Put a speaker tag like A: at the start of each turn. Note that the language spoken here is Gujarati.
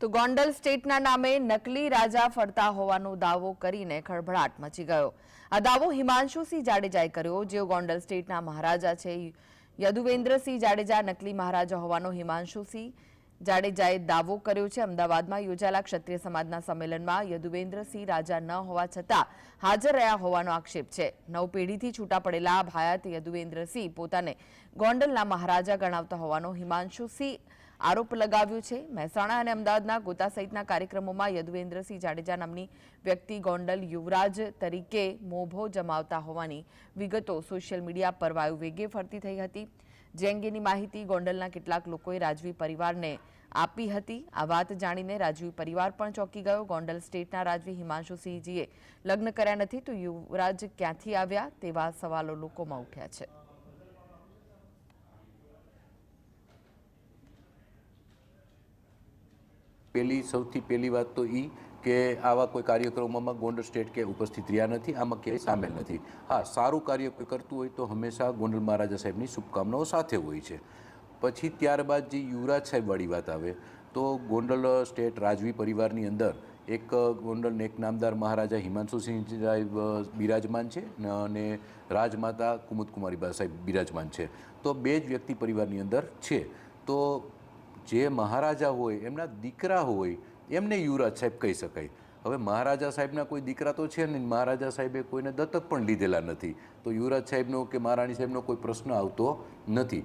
A: તો ગોંડલ સ્ટેટના નામે નકલી રાજા ફરતા હોવાનો દાવો કરીને ખળભળાટ મચી ગયો। આ દાવો હિમાંશુસિંહ જાડેજાએ કર્યો, જેઓ ગોંડલ સ્ટેટના મહારાજા છે। યદુવેન્દ્રસિંહ જાડેજા નકલી મહારાજા હોવાનો હિમાંશુસિંહ જાડેજાએ દાવો કર્યો છે। અમદાવાદમાં યોજાયેલા ક્ષત્રિય સમાજના સંમેલનમાં યદુવેન્દ્રસિંહ રાજા ન હોવા છતાં હાજર રહ્યા હોવાનો આક્ષેપ છે। નવ પેઢીથી છૂટા પડેલા ભાયાત યદુવેન્દ્રસિંહ પોતાને ગોંડલના મહારાજા ગણાવતા હોવાનો હિમાંશુસિંહ આરોપ લગાવ્યો છે। મહેસાણા અને અમદાવાદના ગોતા સહિતના કાર્યક્રમોમાં યદુવેન્દ્રસિંહ જાડેજા નામની વ્યક્તિ ગોંડલ યુવરાજ તરીકે મોભો જમાવતા હોવાની વિગતો સોશિયલ મીડિયા પર વાયુ વેગે ફરતી થઈ હતી, જે અંગેની માહિતી ગોંડલના કેટલાક લોકોએ રાજવી પરિવારને આપી હતી। આ વાત જાણીને રાજવી પરિવાર પણ ચોંકી ગયો। ગોંડલ સ્ટેટના રાજવી હિમાંશુસિંહજીએ લગ્ન કર્યા નથી તો યુવરાજ ક્યાંથી આવ્યા તેવા સવાલો લોકોમાં ઉઠ્યા છે।
B: સૌથી પહેલી વાત તો એ કે આવા કોઈ કાર્યક્રમોમાં ગોંડલ સ્ટેટ કે ઉપસ્થિત રહ્યા નથી, આમાં ક્યાંય સામેલ નથી। હા, સારું કાર્ય કોઈ કરતું હોય તો હંમેશા ગોંડલ મહારાજા સાહેબની શુભકામનાઓ સાથે હોય છે। પછી ત્યારબાદ જે યુવરાજ સાહેબવાળી વાત આવે તો ગોંડલ સ્ટેટ રાજવી પરિવારની અંદર એક ગોંડલને એક નામદાર મહારાજા હિમાંશુસિંહ સાહેબ બિરાજમાન છે અને રાજમાતા કુમુદકુમારીબા સાહેબ બિરાજમાન છે। તો બે જ વ્યક્તિ પરિવારની અંદર છે। તો જે મહારાજા હોય એમના દીકરા હોય એમને યુવરાજ સાહેબ કહી શકાય। હવે મહારાજા સાહેબના કોઈ દીકરા તો છે નહીં, મહારાજા સાહેબે કોઈને દત્તક પણ લીધેલા નથી, તો યુવરાજ સાહેબનો કે મહારાણી સાહેબનો કોઈ પ્રશ્ન આવતો નથી।